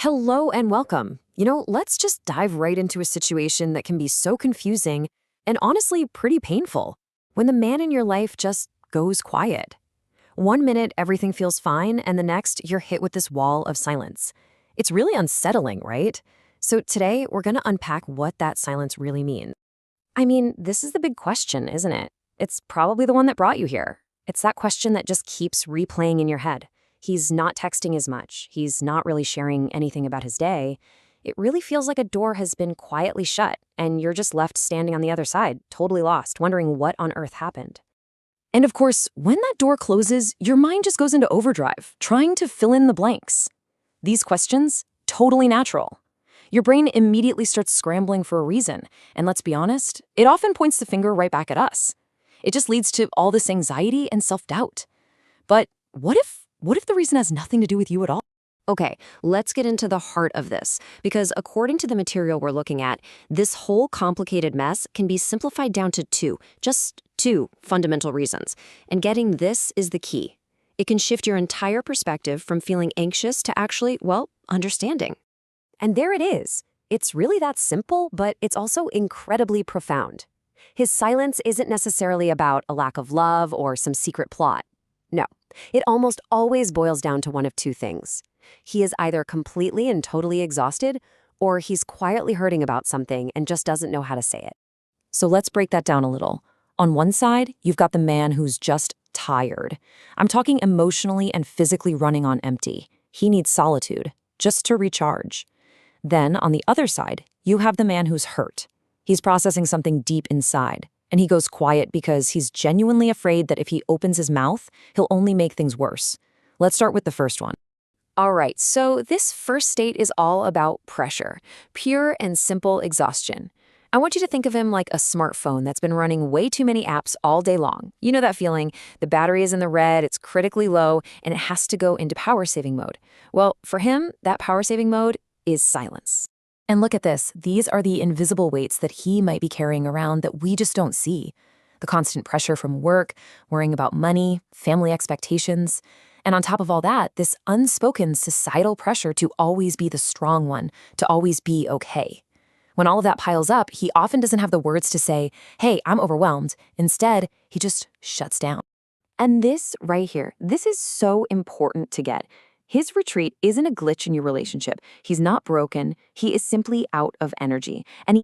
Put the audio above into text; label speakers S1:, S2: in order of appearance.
S1: Hello and welcome. Let's just dive right into a situation that can be so confusing and honestly pretty painful when the man in your life just goes quiet. One minute, everything feels fine, and the next, you're hit with this wall of silence. It's really unsettling, right? So today, we're going to unpack what that silence really means. I mean, this is the big question, isn't it? It's probably the one that brought you here. It's that question that just keeps replaying in your head. He's not texting as much. He's not really sharing anything about his day. It really feels like a door has been quietly shut, and you're just left standing on the other side, totally lost, wondering what on earth happened. And of course, when that door closes, your mind just goes into overdrive, trying to fill in the blanks. These questions, totally natural. Your brain immediately starts scrambling for a reason, and let's be honest, it often points the finger right back at us. It just leads to all this anxiety and self-doubt. But what if the reason has nothing to do with you at all? Okay, let's get into the heart of this, because according to the material we're looking at, this whole complicated mess can be simplified down to just two fundamental reasons. And getting this is the key. It can shift your entire perspective from feeling anxious to actually, understanding. And there it is. It's really that simple, but it's also incredibly profound. His silence isn't necessarily about a lack of love or some secret plot. No, it almost always boils down to one of two things. He is either completely and totally exhausted, or he's quietly hurting about something and just doesn't know how to say it. So let's break that down a little. On one side, you've got the man who's just tired. I'm talking emotionally and physically running on empty. He needs solitude, just to recharge. Then, on the other side, you have the man who's hurt. He's processing something deep inside, and he goes quiet because he's genuinely afraid that if he opens his mouth, he'll only make things worse. Let's start with the first one. All right, so this first state is all about pressure, pure and simple exhaustion. I want you to think of him like a smartphone that's been running way too many apps all day long. You know that feeling? The battery is in the red, it's critically low, and it has to go into power-saving mode. Well, for him, that power-saving mode is silence. And look at this. These are the invisible weights that he might be carrying around that we just don't see. The constant pressure from work, worrying about money, family expectations. And on top of all that, this unspoken societal pressure to always be the strong one, to always be okay. When all of that piles up, he often doesn't have the words to say, "Hey, I'm overwhelmed." Instead, he just shuts down. And this right here, this is so important to get. His retreat isn't a glitch in your relationship. He's not broken. He is simply out of energy. And